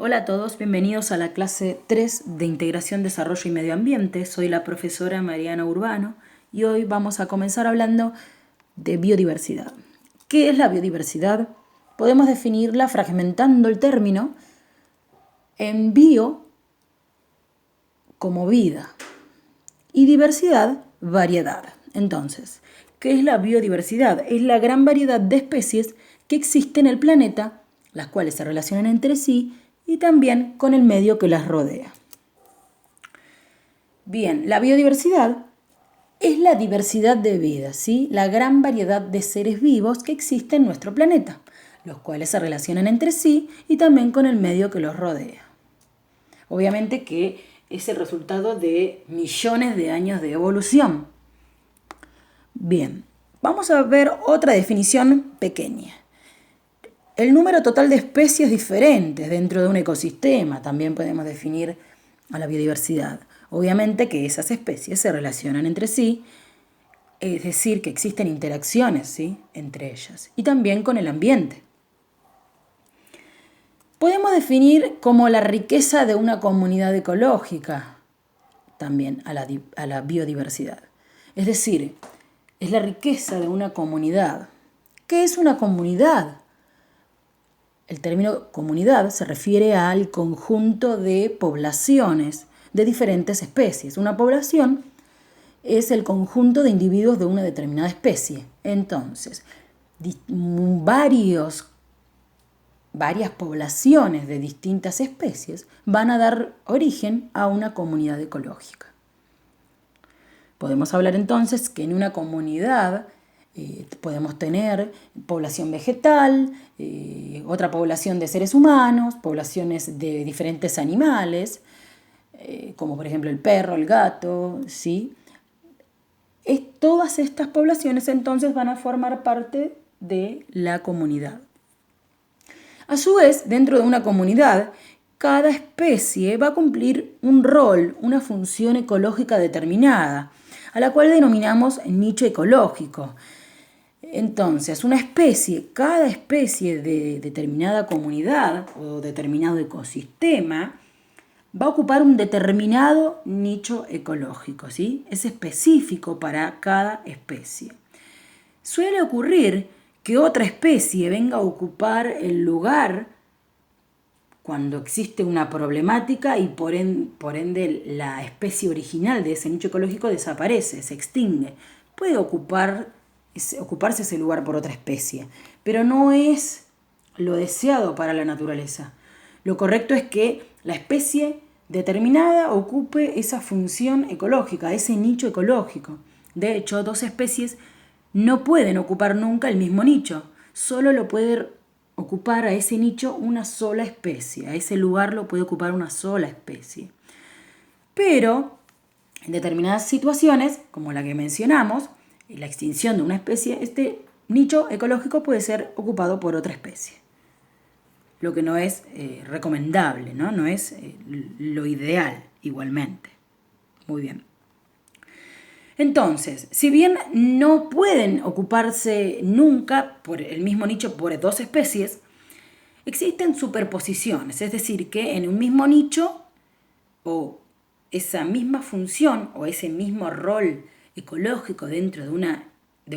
Hola a todos, bienvenidos a la clase 3 de Integración, Desarrollo y Medio Ambiente. Soy la profesora Mariana Urbano y hoy vamos a comenzar hablando de biodiversidad. ¿Qué es la biodiversidad? Podemos definirla fragmentando el término en bio como vida y diversidad, variedad. Entonces, ¿qué es la biodiversidad? Es la gran variedad de especies que existe en el planeta, las cuales se relacionan entre sí y también con el medio que las rodea. Bien, la biodiversidad es la diversidad de vida, ¿sí? La gran variedad de seres vivos que existe en nuestro planeta, los cuales se relacionan entre sí y también con el medio que los rodea. Obviamente que es el resultado de millones de años de evolución. Bien, vamos a ver otra definición pequeña. El número total de especies diferentes dentro de un ecosistema, también podemos definir a la biodiversidad. Obviamente que esas especies se relacionan entre sí, es decir, que existen interacciones, ¿sí?, entre ellas, y también con el ambiente. Podemos definir como la riqueza de una comunidad ecológica también a la biodiversidad. Es decir, es la riqueza de una comunidad. ¿Qué es una comunidad? El término comunidad se refiere al conjunto de poblaciones de diferentes especies. Una población es el conjunto de individuos de una determinada especie. Entonces, varias poblaciones de distintas especies van a dar origen a una comunidad ecológica. Podemos hablar entonces que en una comunidad podemos tener población vegetal, otra población de seres humanos, poblaciones de diferentes animales, como por ejemplo el perro, el gato, ¿sí? Todas estas poblaciones entonces van a formar parte de la comunidad. A su vez, dentro de una comunidad, cada especie va a cumplir un rol, una función ecológica determinada, a la cual denominamos nicho ecológico. Entonces, cada especie de determinada comunidad o determinado ecosistema va a ocupar un determinado nicho ecológico, ¿sí? Es específico para cada especie. Suele ocurrir que otra especie venga a ocupar el lugar cuando existe una problemática y por ende la especie original de ese nicho ecológico desaparece, se extingue. Puede ocuparse ese lugar por otra especie, pero no es lo deseado para la naturaleza. Lo correcto es que la especie determinada ocupe esa función ecológica, ese nicho ecológico. De hecho, dos especies no pueden ocupar nunca el mismo nicho, solo lo puede ocupar a ese nicho una sola especie, a ese lugar lo puede ocupar una sola especie. Pero en determinadas situaciones, como la que mencionamos, la extinción de una especie, este nicho ecológico puede ser ocupado por otra especie. Lo que no es recomendable, no es lo ideal igualmente. Muy bien. Entonces, si bien no pueden ocuparse nunca por el mismo nicho por dos especies, existen superposiciones, es decir, que en un mismo nicho o esa misma función o ese mismo rol ecológico dentro de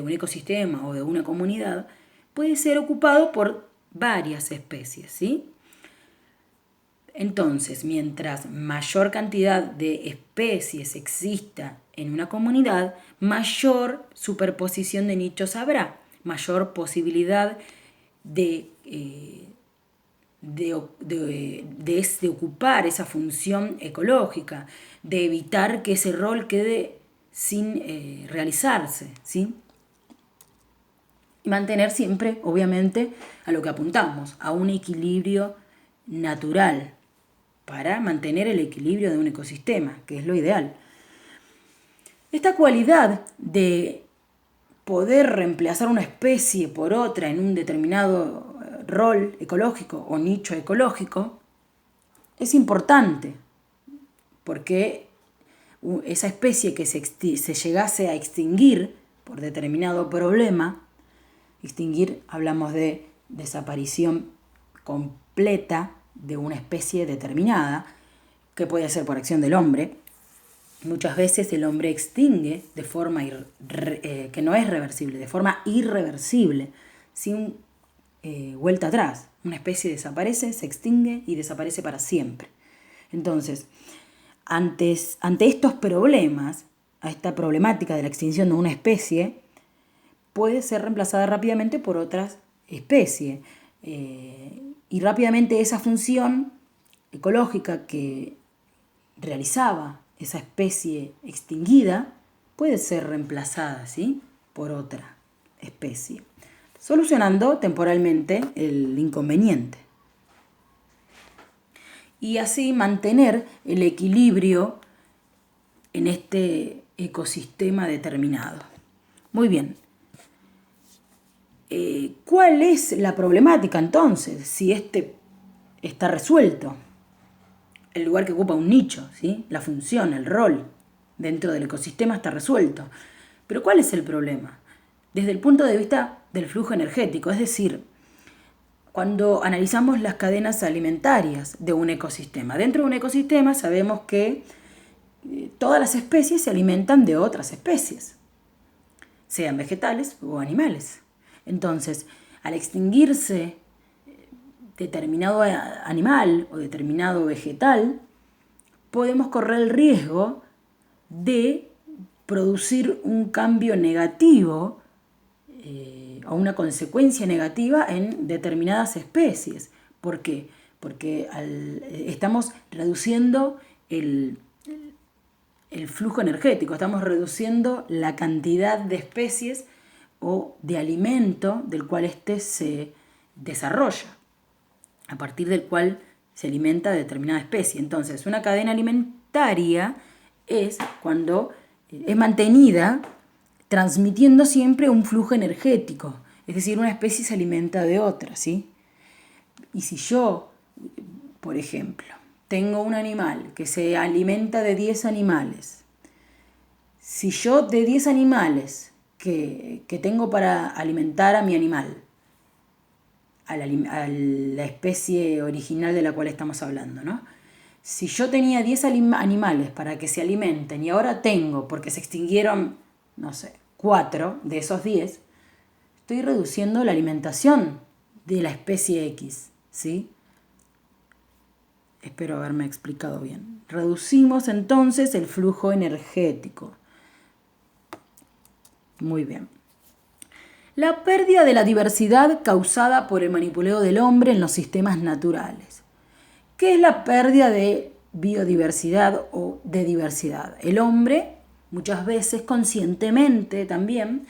un ecosistema o de una comunidad puede ser ocupado por varias especies, ¿sí? Entonces, mientras mayor cantidad de especies exista en una comunidad, mayor superposición de nichos habrá, mayor posibilidad de ocupar esa función ecológica, de evitar que ese rol quede sin realizarse, ¿sí? Y mantener siempre, obviamente, a lo que apuntamos, a un equilibrio natural, para mantener el equilibrio de un ecosistema, que es lo ideal. Esta cualidad de poder reemplazar una especie por otra en un determinado rol ecológico o nicho ecológico es importante, porque esa especie que se llegase a extinguir por determinado problema, extinguir hablamos de desaparición completa, de una especie determinada, que puede ser por acción del hombre. Muchas veces el hombre extingue de forma que no es reversible, de forma irreversible, sin vuelta atrás. Una especie desaparece, se extingue y desaparece para siempre. Entonces, ante estos problemas, a esta problemática de la extinción de una especie, puede ser reemplazada rápidamente por otras especies. Y rápidamente esa función ecológica que realizaba esa especie extinguida puede ser reemplazada, ¿sí?, por otra especie, solucionando temporalmente el inconveniente. Y así mantener el equilibrio en este ecosistema determinado. Muy bien. ¿Cuál es la problemática entonces? Si este está resuelto, el lugar que ocupa un nicho, ¿sí?, la función, el rol dentro del ecosistema está resuelto. Pero ¿cuál es el problema? Desde el punto de vista del flujo energético, es decir, cuando analizamos las cadenas alimentarias de un ecosistema. Dentro de un ecosistema sabemos que todas las especies se alimentan de otras especies, sean vegetales o animales. Entonces, al extinguirse determinado animal o determinado vegetal, podemos correr el riesgo de producir un cambio negativo o una consecuencia negativa en determinadas especies. ¿Por qué? Porque estamos reduciendo el flujo energético, estamos reduciendo la cantidad de especies o de alimento del cual éste se desarrolla, a partir del cual se alimenta determinada especie. Entonces, una cadena alimentaria es cuando es mantenida transmitiendo siempre un flujo energético, es decir, una especie se alimenta de otra, ¿sí? Y si yo, por ejemplo, tengo un animal que se alimenta de 10 animales, si yo de 10 animales que tengo para alimentar a mi animal, a la especie original de la cual estamos hablando, ¿no? Si yo tenía 10 animales para que se alimenten y ahora tengo, porque se extinguieron, no sé, 4 de esos 10, estoy reduciendo la alimentación de la especie X, ¿sí? Espero haberme explicado bien. Reducimos entonces el flujo energético. Muy bien. La pérdida de la diversidad causada por el manipuleo del hombre en los sistemas naturales. ¿Qué es la pérdida de biodiversidad o de diversidad? El hombre, muchas veces conscientemente también,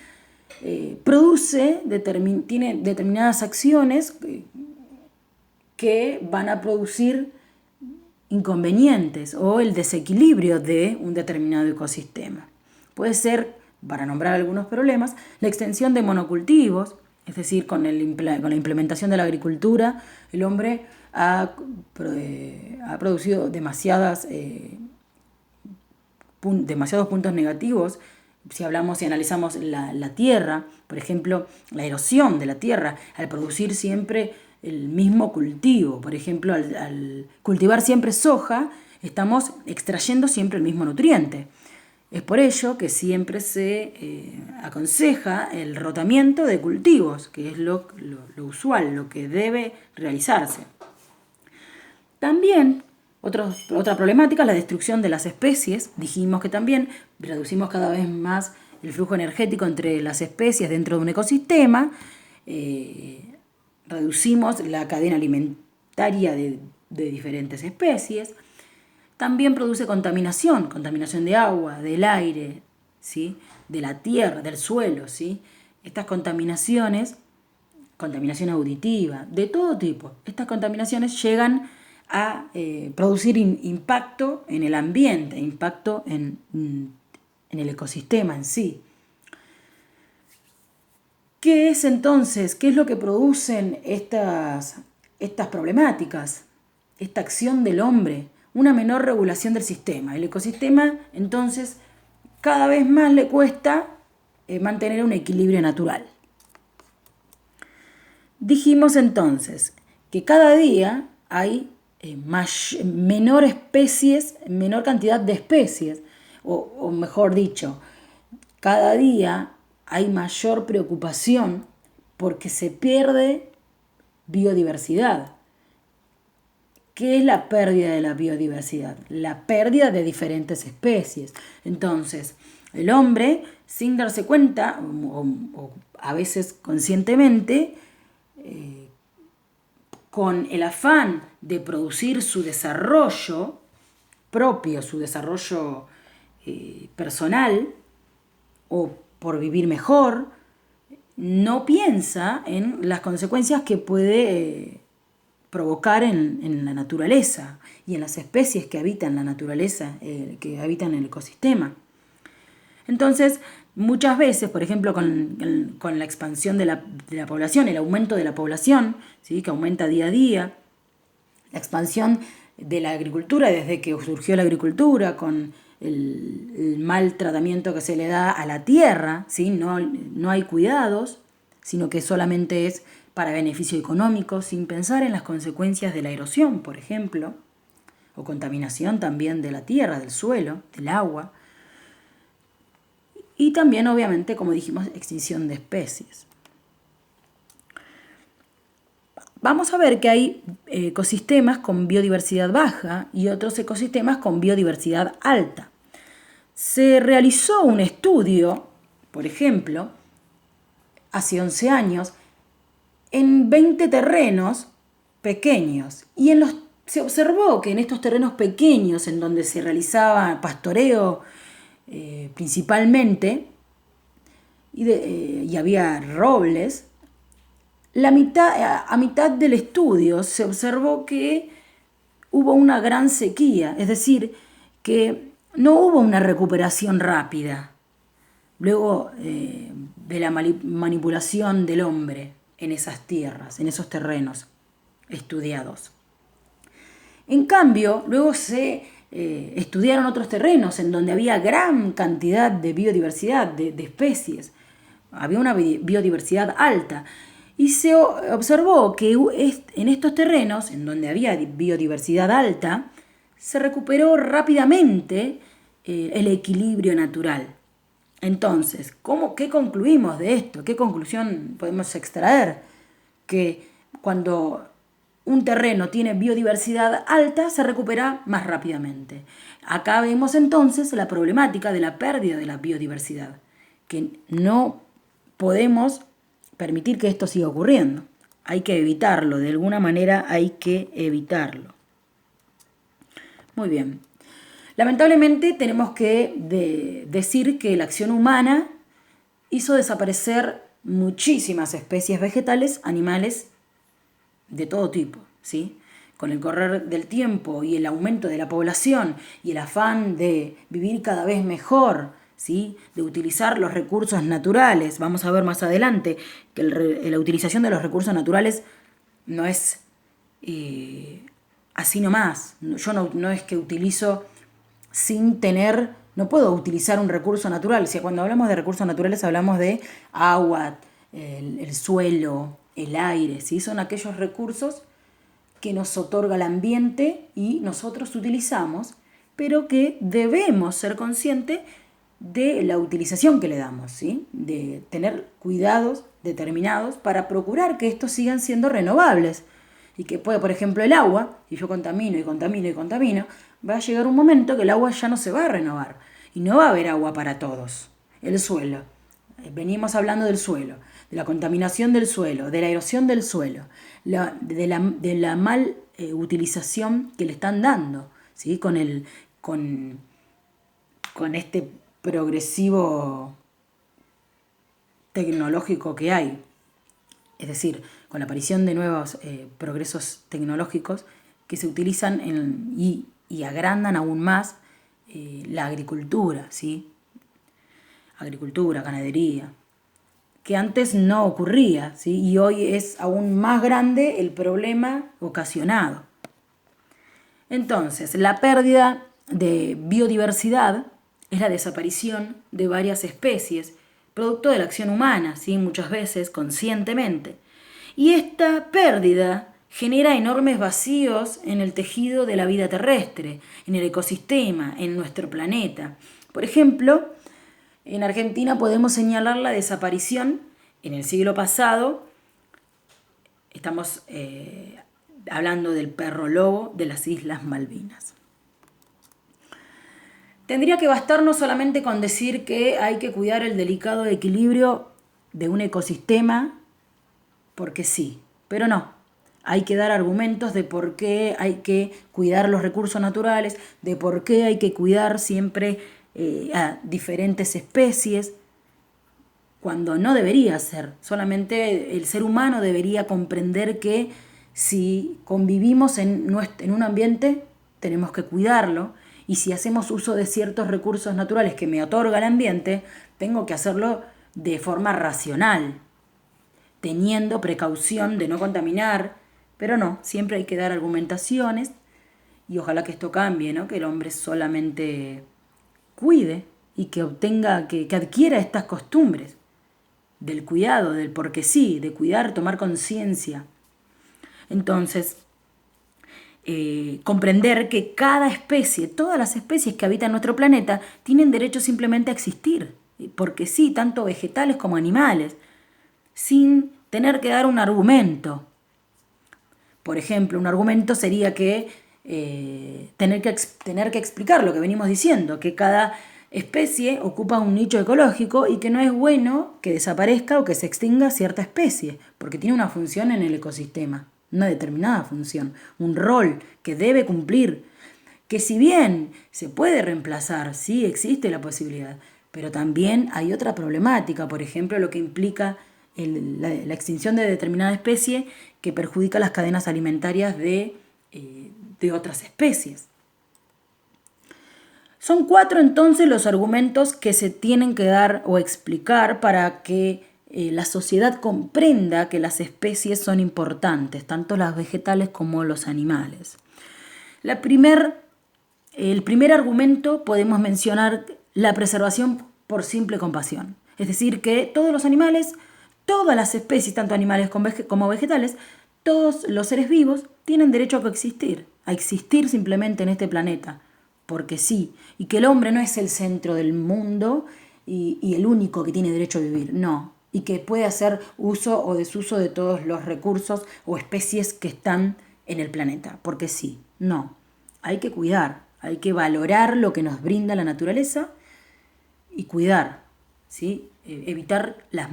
tiene determinadas acciones que van a producir inconvenientes o el desequilibrio de un determinado ecosistema. Puede ser, para nombrar algunos problemas, la extensión de monocultivos, es decir, con la implementación de la agricultura, el hombre ha producido demasiados puntos negativos. Si analizamos la tierra, por ejemplo, la erosión de la tierra, al producir siempre el mismo cultivo, por ejemplo, al cultivar siempre soja, estamos extrayendo siempre el mismo nutriente. Es por ello que siempre se aconseja el rotamiento de cultivos, que es lo usual, lo que debe realizarse. También otra problemática es la destrucción de las especies. Dijimos que también reducimos cada vez más el flujo energético entre las especies dentro de un ecosistema. Reducimos la cadena alimentaria de diferentes especies. También produce contaminación de agua, del aire, ¿sí?, de la tierra, del suelo, ¿sí? Estas contaminación auditiva, de todo tipo. Estas contaminaciones llegan a producir impacto en el ambiente, impacto en el ecosistema en sí. ¿Qué es entonces? ¿Qué es lo que producen estas problemáticas? Esta acción del hombre, una menor regulación del sistema. El ecosistema, entonces, cada vez más le cuesta mantener un equilibrio natural. Dijimos entonces que cada día hay menor cantidad de especies, o mejor dicho, cada día hay mayor preocupación porque se pierde biodiversidad. ¿Qué es la pérdida de la biodiversidad? La pérdida de diferentes especies. Entonces, el hombre, sin darse cuenta, o a veces conscientemente, con el afán de producir su desarrollo propio, su desarrollo personal, o por vivir mejor, no piensa en las consecuencias que puede provocar en la naturaleza y en las especies que habitan la naturaleza, que habitan el ecosistema. Entonces, muchas veces, por ejemplo, con la expansión de la población, el aumento de la población, ¿sí?, que aumenta día a día, la expansión de la agricultura, desde que surgió la agricultura, con el mal tratamiento que se le da a la tierra, ¿sí? No hay cuidados, sino que solamente es para beneficio económico, sin pensar en las consecuencias de la erosión, por ejemplo, o contaminación también de la tierra, del suelo, del agua, y también, obviamente, como dijimos, extinción de especies. Vamos a ver que hay ecosistemas con biodiversidad baja y otros ecosistemas con biodiversidad alta. Se realizó un estudio, por ejemplo, hace 11 años, en 20 terrenos pequeños. Y se observó que en estos terrenos pequeños, en donde se realizaba pastoreo principalmente, y había robles, a mitad del estudio se observó que hubo una gran sequía, es decir, que no hubo una recuperación rápida luego de la manipulación del hombre en esas tierras, en esos terrenos estudiados. En cambio, luego se estudiaron otros terrenos en donde había gran cantidad de biodiversidad, de especies, había una biodiversidad alta. Y se observó que en estos terrenos, en donde había biodiversidad alta, se recuperó rápidamente el equilibrio natural. Entonces, ¿qué concluimos de esto? ¿Qué conclusión podemos extraer? Que cuando un terreno tiene biodiversidad alta, se recupera más rápidamente. Acá vemos entonces la problemática de la pérdida de la biodiversidad, que no podemos permitir que esto siga ocurriendo. Hay que evitarlo, de alguna manera hay que evitarlo. Muy bien. Lamentablemente tenemos que decir que la acción humana hizo desaparecer muchísimas especies vegetales, animales de todo tipo, ¿sí? Con el correr del tiempo y el aumento de la población y el afán de vivir cada vez mejor, ¿sí?, de utilizar los recursos naturales. Vamos a ver más adelante que la utilización de los recursos naturales no es así nomás. Yo no es que utilizo sin tener, no puedo utilizar un recurso natural. O sea, cuando hablamos de recursos naturales hablamos de agua, el suelo, el aire, ¿sí? Son aquellos recursos que nos otorga el ambiente y nosotros utilizamos, pero que debemos ser conscientes de la utilización que le damos, ¿sí? De tener cuidados determinados para procurar que estos sigan siendo renovables. Y que puede, por ejemplo, el agua, si yo contamino y contamino y contamino, va a llegar un momento que el agua ya no se va a renovar y no va a haber agua para todos. El suelo, venimos hablando del suelo, de la contaminación del suelo, de la erosión del suelo, de la mal utilización que le están dando, ¿sí? Con este progresivo tecnológico que hay. Es decir, con la aparición de nuevos progresos tecnológicos que se utilizan y agrandan aún más la agricultura, ¿sí? Agricultura, ganadería, que antes no ocurría, ¿sí? Y hoy es aún más grande el problema ocasionado. Entonces, la pérdida de biodiversidad es la desaparición de varias especies, producto de la acción humana, ¿sí?, muchas veces conscientemente. Y esta pérdida genera enormes vacíos en el tejido de la vida terrestre, en el ecosistema, en nuestro planeta. Por ejemplo, en Argentina podemos señalar la desaparición en el siglo pasado. Estamos hablando del perro lobo de las Islas Malvinas. Tendría que bastarnos solamente con decir que hay que cuidar el delicado equilibrio de un ecosistema, porque sí, pero no. Hay que dar argumentos de por qué hay que cuidar los recursos naturales, de por qué hay que cuidar siempre a diferentes especies, cuando no debería ser. Solamente el ser humano debería comprender que si convivimos en un ambiente, tenemos que cuidarlo, y si hacemos uso de ciertos recursos naturales que me otorga el ambiente, tengo que hacerlo de forma racional, teniendo precaución de no contaminar, pero no, siempre hay que dar argumentaciones, y ojalá que esto cambie, ¿no? Que el hombre solamente cuide y que obtenga, que adquiera estas costumbres del cuidado, del porque sí, de cuidar, tomar conciencia. Entonces, comprender que cada especie, todas las especies que habitan nuestro planeta, tienen derecho simplemente a existir, porque sí, tanto vegetales como animales, sin tener que dar un argumento. Por ejemplo, un argumento sería que tener que explicar lo que venimos diciendo, que cada especie ocupa un nicho ecológico y que no es bueno que desaparezca o que se extinga cierta especie, porque tiene una función en el ecosistema, una determinada función, un rol que debe cumplir, que si bien se puede reemplazar, sí existe la posibilidad, pero también hay otra problemática, por ejemplo, lo que implica la extinción de determinada especie que perjudica las cadenas alimentarias de otras especies. Son 4 entonces los argumentos que se tienen que dar o explicar para que la sociedad comprenda que las especies son importantes, tanto las vegetales como los animales. El primer argumento podemos mencionar la preservación por simple compasión. Es decir, que todos los animales, todas las especies, tanto animales como vegetales, todos los seres vivos tienen derecho a coexistir, a existir simplemente en este planeta, porque sí, y que el hombre no es el centro del mundo y el único que tiene derecho a vivir, no, y que puede hacer uso o desuso de todos los recursos o especies que están en el planeta, porque sí, no, hay que cuidar, hay que valorar lo que nos brinda la naturaleza y cuidar, ¿sí? Evitar las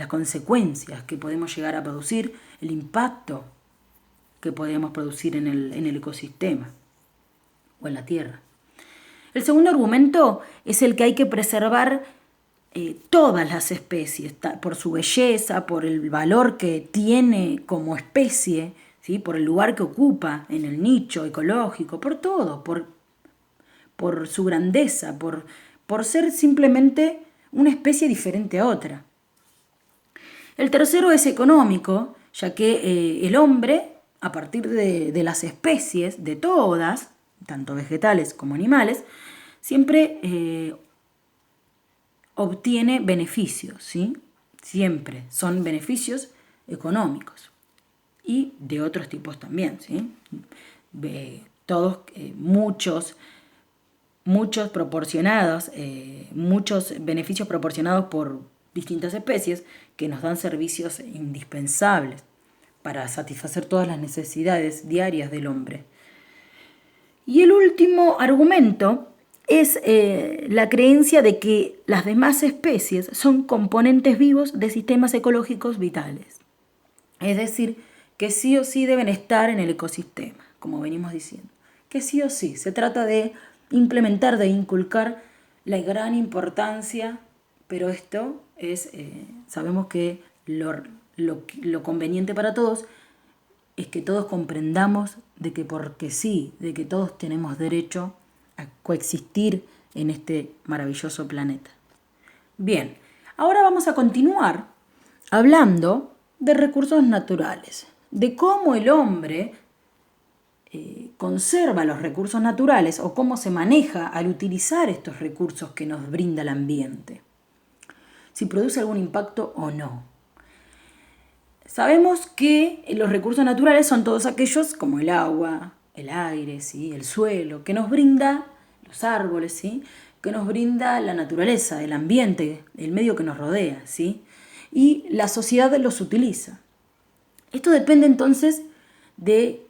consecuencias que podemos llegar a producir, el impacto que podemos producir en el ecosistema o en la tierra. El segundo argumento es el que hay que preservar todas las especies, por su belleza, por el valor que tiene como especie, ¿sí? Por el lugar que ocupa en el nicho ecológico, por todo, por su grandeza, por ser simplemente una especie diferente a otra. El tercero es económico, ya que el hombre, a partir de las especies, de todas, tanto vegetales como animales, siempre obtiene beneficios, ¿sí? Siempre son beneficios económicos y de otros tipos también, ¿sí? Todos, muchos proporcionados, muchos beneficios proporcionados por distintas especies que nos dan servicios indispensables para satisfacer todas las necesidades diarias del hombre. Y el último argumento es la creencia de que las demás especies son componentes vivos de sistemas ecológicos vitales. Es decir, que sí o sí deben estar en el ecosistema, como venimos diciendo. Que sí o sí, se trata de implementar, de inculcar la gran importancia, pero esto es, sabemos que lo conveniente para todos es que todos comprendamos de que porque sí, de que todos tenemos derecho a coexistir en este maravilloso planeta. Bien, ahora vamos a continuar hablando de recursos naturales, de cómo el hombre conserva los recursos naturales o cómo se maneja al utilizar estos recursos que nos brinda el ambiente, si produce algún impacto o no. Sabemos que los recursos naturales son todos aquellos como el agua, el aire, ¿sí? El suelo, que nos brinda los árboles, ¿sí? Que nos brinda la naturaleza, el ambiente, el medio que nos rodea, ¿sí? Y la sociedad los utiliza. Esto depende entonces del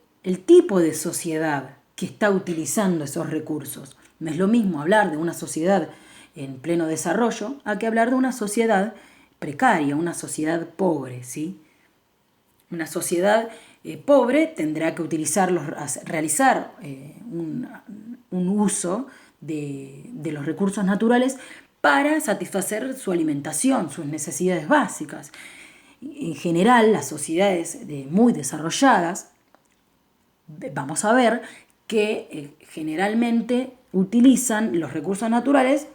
tipo de sociedad que está utilizando esos recursos. No es lo mismo hablar de una sociedad en pleno desarrollo a que hablar de una sociedad precaria, una sociedad pobre, ¿sí? Una sociedad pobre tendrá que realizar un uso de los recursos naturales para satisfacer su alimentación, sus necesidades básicas. En general, las sociedades muy desarrolladas, vamos a ver que generalmente utilizan los recursos naturales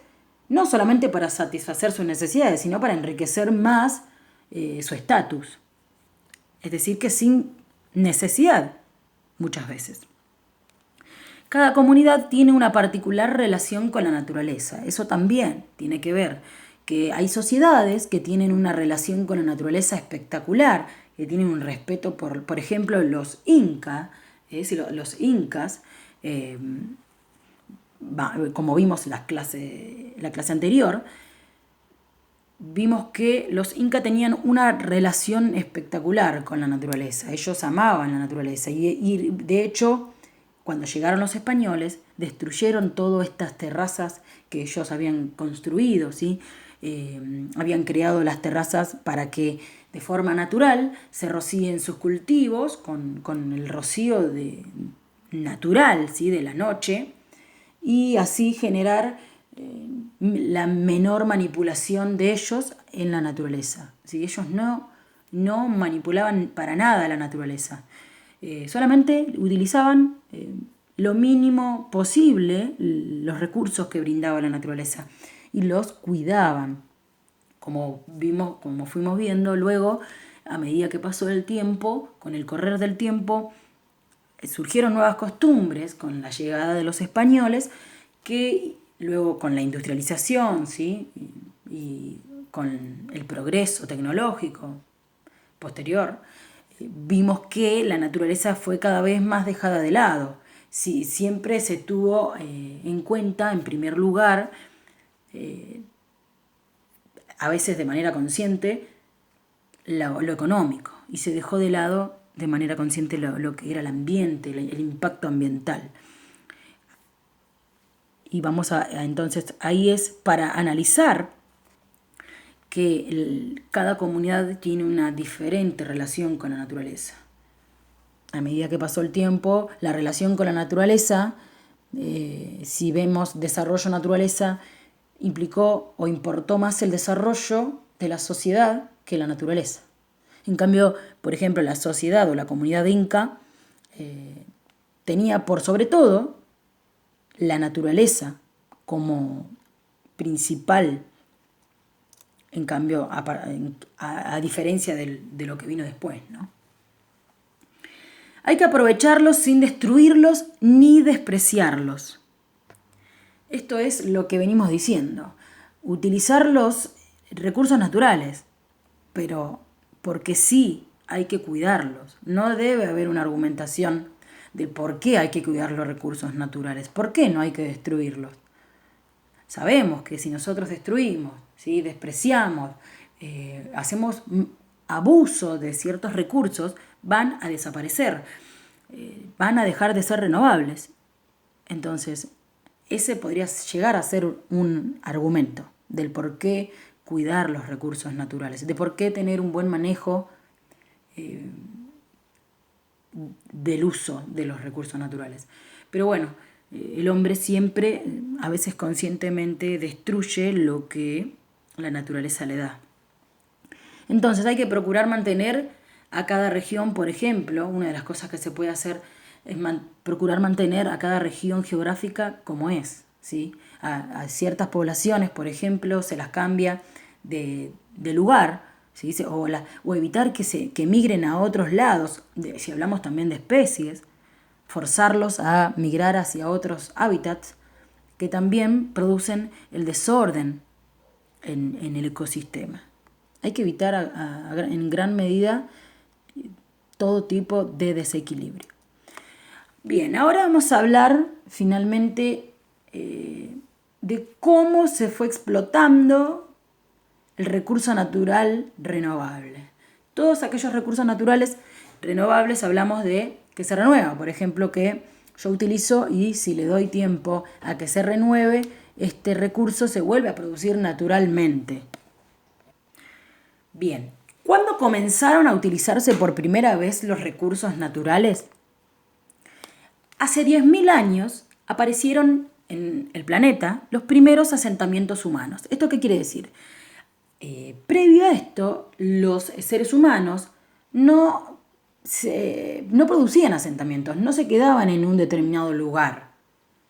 no solamente para satisfacer sus necesidades, sino para enriquecer más su estatus. Es decir, que sin necesidad, muchas veces. Cada comunidad tiene una particular relación con la naturaleza. Eso también tiene que ver, que hay sociedades que tienen una relación con la naturaleza espectacular, que tienen un respeto por ejemplo, los incas, los incas, como vimos en la clase anterior, vimos que los incas tenían una relación espectacular con la naturaleza. Ellos amaban la naturaleza y de hecho, cuando llegaron los españoles, destruyeron todas estas terrazas que ellos habían construido, ¿sí? Habían creado las terrazas para que de forma natural se rocíen sus cultivos con el rocío natural, ¿sí? De la noche, y así generar la menor manipulación de ellos en la naturaleza. ¿Sí? Ellos no manipulaban para nada la naturaleza. Solamente utilizaban lo mínimo posible los recursos que brindaba la naturaleza y los cuidaban. Como fuimos viendo luego, a medida que pasó el tiempo, con el correr del tiempo, surgieron nuevas costumbres con la llegada de los españoles, que luego con la industrialización, ¿sí? y con el progreso tecnológico posterior, vimos que la naturaleza fue cada vez más dejada de lado. Sí, siempre se tuvo en cuenta, en primer lugar, a veces de manera consciente, lo económico, y se dejó de lado de manera consciente lo que era el ambiente, el impacto ambiental. Y entonces, ahí es para analizar que cada comunidad tiene una diferente relación con la naturaleza. A medida que pasó el tiempo, la relación con la naturaleza, si vemos desarrollo-naturaleza, implicó o importó más el desarrollo de la sociedad que la naturaleza. En cambio, por ejemplo, la sociedad o la comunidad inca tenía por sobre todo la naturaleza como principal, en cambio, a diferencia de lo que vino después, ¿no? Hay que aprovecharlos sin destruirlos ni despreciarlos. Esto es lo que venimos diciendo. Utilizar los recursos naturales, pero porque sí hay que cuidarlos. No debe haber una argumentación de por qué hay que cuidar los recursos naturales, por qué no hay que destruirlos. Sabemos que si nosotros destruimos, ¿sí? Despreciamos, hacemos abuso de ciertos recursos, van a desaparecer, van a dejar de ser renovables. Entonces, ese podría llegar a ser un argumento del por qué cuidar los recursos naturales, de por qué tener un buen manejo del uso de los recursos naturales. Pero bueno, el hombre siempre, a veces conscientemente, destruye lo que la naturaleza le da. Entonces hay que procurar mantener a cada región, por ejemplo, una de las cosas que se puede hacer es procurar mantener a cada región geográfica como es, ¿sí? A ciertas poblaciones, por ejemplo, se las cambia de lugar, ¿sí? O evitar que migren a otros lados, si hablamos también de especies, forzarlos a migrar hacia otros hábitats que también producen el desorden en el ecosistema. Hay que evitar en gran medida todo tipo de desequilibrio. Bien, ahora vamos a hablar finalmente de cómo se fue explotando el recurso natural renovable. Todos aquellos recursos naturales renovables hablamos de que se renueva. Por ejemplo, que yo utilizo y si le doy tiempo a que se renueve, este recurso se vuelve a producir naturalmente. Bien, ¿cuándo comenzaron a utilizarse por primera vez los recursos naturales? Hace 10.000 años aparecieron en el planeta los primeros asentamientos humanos. ¿Esto qué quiere decir? Previo a esto, los seres humanos no producían asentamientos, no se quedaban en un determinado lugar,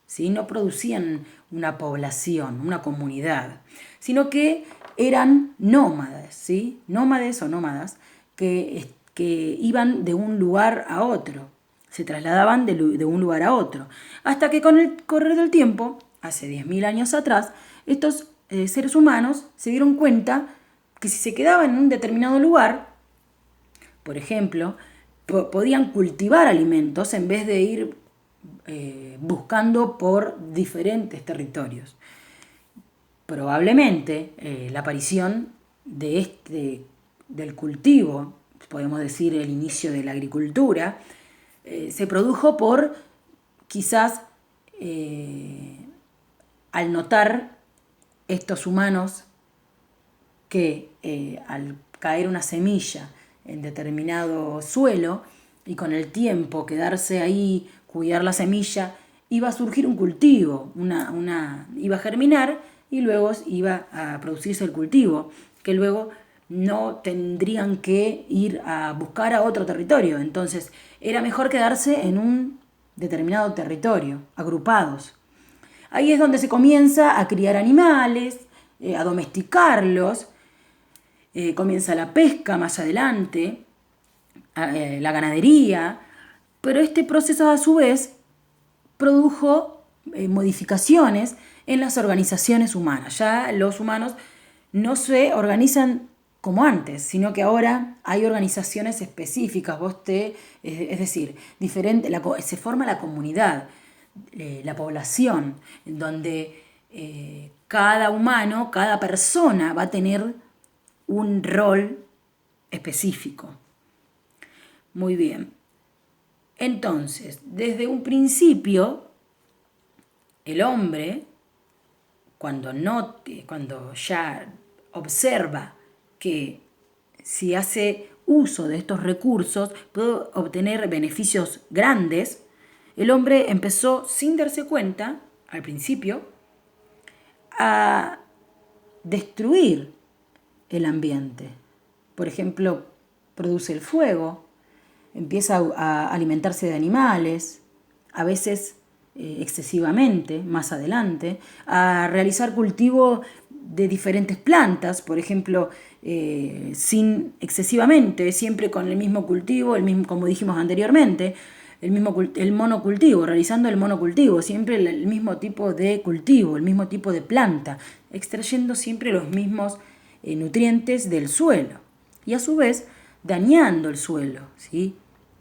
¿sí? No producían una población, una comunidad, sino que eran nómadas, ¿sí? Nómades o nómadas que iban de un lugar a otro, se trasladaban de un lugar a otro, hasta que con el correr del tiempo, hace 10.000 años atrás, estos seres humanos se dieron cuenta que si se quedaban en un determinado lugar, por ejemplo, podían cultivar alimentos en vez de ir buscando por diferentes territorios. Probablemente la aparición del cultivo, podemos decir el inicio de la agricultura, se produjo por quizás al notar estos humanos que al caer una semilla en determinado suelo y con el tiempo quedarse ahí, cuidar la semilla, iba a surgir un cultivo, iba a germinar y luego iba a producirse el cultivo, que luego no tendrían que ir a buscar a otro territorio. Entonces era mejor quedarse en un determinado territorio, agrupados. Ahí es donde se comienza a criar animales, a domesticarlos, comienza la pesca más adelante, la ganadería, pero este proceso a su vez produjo modificaciones en las organizaciones humanas. Ya los humanos no se organizan como antes, sino que ahora hay organizaciones específicas, es decir, se forma la comunidad, la población, en donde cada humano, cada persona va a tener un rol específico. Muy bien. Entonces, desde un principio, el hombre, cuando ya observa que si hace uso de estos recursos puede obtener beneficios grandes, el hombre empezó, sin darse cuenta, al principio, a destruir el ambiente. Por ejemplo, produce el fuego, empieza a alimentarse de animales, a veces excesivamente, más adelante, a realizar cultivo de diferentes plantas, por ejemplo, sin excesivamente, siempre con el mismo cultivo, como dijimos anteriormente, el monocultivo, realizando el monocultivo, siempre el mismo tipo de cultivo, el mismo tipo de planta, extrayendo siempre los mismos nutrientes del suelo y a su vez dañando el suelo, ¿sí?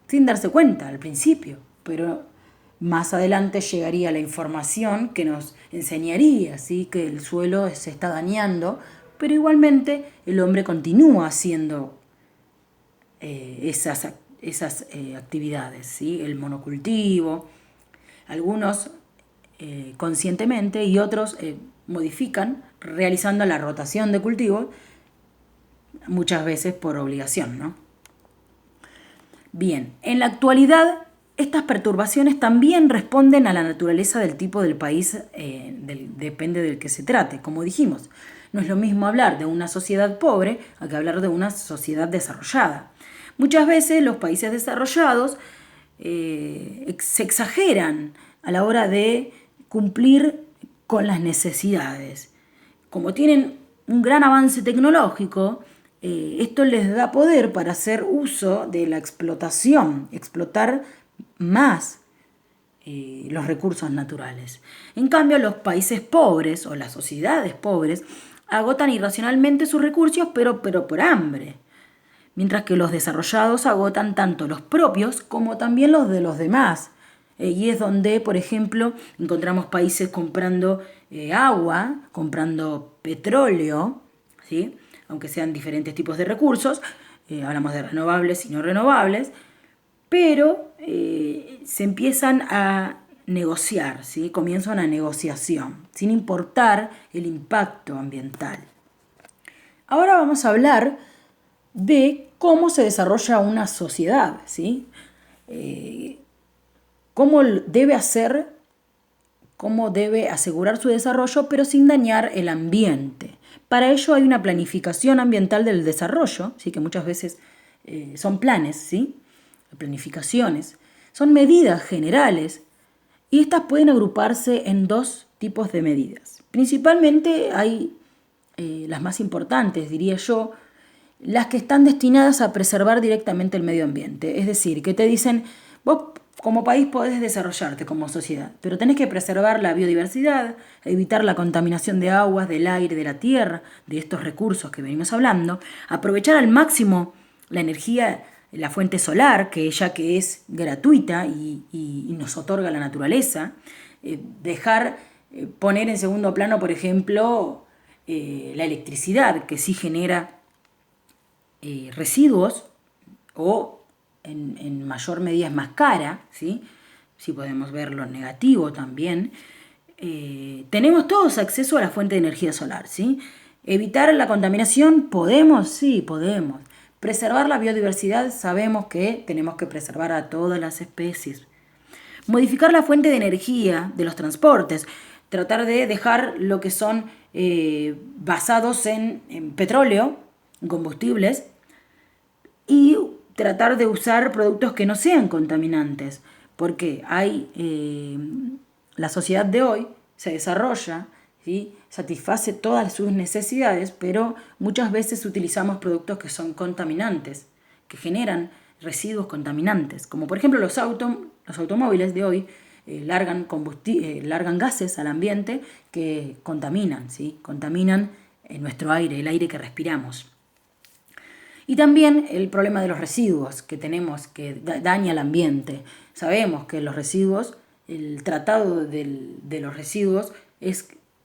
Sin darse cuenta al principio, pero más adelante llegaría la información que nos enseñaría, ¿sí? Que el suelo se está dañando, pero igualmente el hombre continúa haciendo esas actividades, ¿sí? El monocultivo, algunos conscientemente y otros modifican realizando la rotación de cultivos, muchas veces por obligación, ¿no? Bien, en la actualidad estas perturbaciones también responden a la naturaleza del tipo del país, depende del que se trate, como dijimos. No es lo mismo hablar de una sociedad pobre a que hablar de una sociedad desarrollada. Muchas veces los países desarrollados se exageran a la hora de cumplir con las necesidades. Como tienen un gran avance tecnológico, esto les da poder para hacer uso de la explotación, explotar más los recursos naturales. En cambio, los países pobres o las sociedades pobres agotan irracionalmente sus recursos, pero por hambre. mientras que los desarrollados agotan tanto los propios como también los de los demás. Y es donde, por ejemplo, encontramos países comprando agua, comprando petróleo, ¿sí? Aunque sean diferentes tipos de recursos, hablamos de renovables y no renovables, pero se empiezan a negociar, ¿sí? Comienza una negociación, sin importar el impacto ambiental. Ahora vamos a hablar de cómo se desarrolla una sociedad, ¿sí? Cómo debe asegurar su desarrollo, pero sin dañar el ambiente. Para ello hay una planificación ambiental del desarrollo, ¿sí? Que muchas veces son planes, ¿sí? Planificaciones. Son medidas generales y estas pueden agruparse en dos tipos de medidas. Principalmente hay las más importantes, diría yo, las que están destinadas a preservar directamente el medio ambiente. Es decir, que te dicen, vos como país podés desarrollarte como sociedad, pero tenés que preservar la biodiversidad, evitar la contaminación de aguas, del aire, de la tierra, de estos recursos que venimos hablando, aprovechar al máximo la energía, la fuente solar, que es gratuita y nos otorga la naturaleza, poner en segundo plano, por ejemplo, la electricidad, que sí genera residuos o en mayor medida es más cara, ¿sí? Si podemos ver lo negativo también. Tenemos todos acceso a la fuente de energía solar, ¿sí? ¿Evitar la contaminación? ¿Podemos? Sí, podemos. Preservar la biodiversidad, sabemos que tenemos que preservar a todas las especies. Modificar la fuente de energía de los transportes, tratar de dejar lo que son basados en petróleo, en combustibles, y tratar de usar productos que no sean contaminantes, porque la sociedad de hoy se desarrolla, ¿sí? Satisface todas sus necesidades, pero muchas veces utilizamos productos que son contaminantes, que generan residuos contaminantes, como por ejemplo los automóviles de hoy largan gases al ambiente que contaminan, ¿sí? Contaminan nuestro aire, el aire que respiramos. Y también el problema de los residuos que tenemos, que daña el ambiente. Sabemos que los residuos, el tratado de los residuos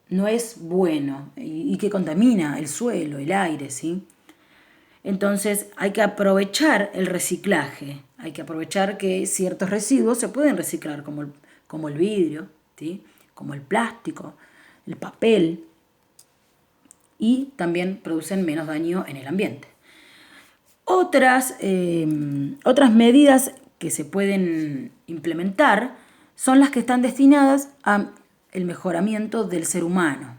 no es bueno y que contamina el suelo, el aire, ¿sí? Entonces hay que aprovechar el reciclaje, hay que aprovechar que ciertos residuos se pueden reciclar, como el vidrio, ¿sí? Como el plástico, el papel, y también producen menos daño en el ambiente. Otras medidas que se pueden implementar son las que están destinadas al mejoramiento del ser humano.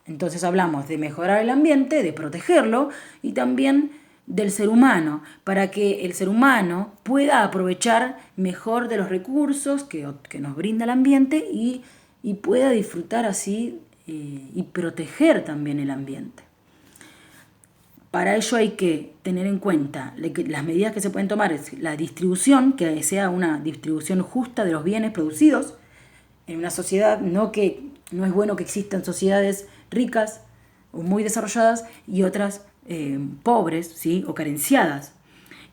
Entonces hablamos de mejorar el ambiente, de protegerlo y también del ser humano, para que el ser humano pueda aprovechar mejor de los recursos que nos brinda el ambiente y pueda disfrutar así y proteger también el ambiente. Para ello hay que tener en cuenta que las medidas que se pueden tomar es la distribución, que sea una distribución justa de los bienes producidos en una sociedad, no es bueno que existan sociedades ricas o muy desarrolladas y otras pobres, ¿sí? O carenciadas.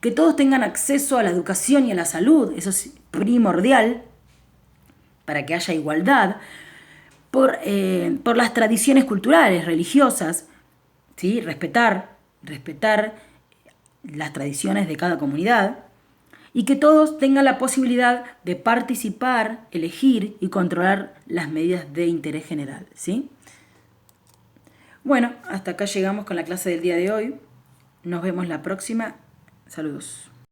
Que todos tengan acceso a la educación y a la salud, eso es primordial para que haya igualdad, por las tradiciones culturales, religiosas, ¿sí? Respetar las tradiciones de cada comunidad y que todos tengan la posibilidad de participar, elegir y controlar las medidas de interés general, ¿sí? Bueno, hasta acá llegamos con la clase del día de hoy. Nos vemos la próxima. Saludos.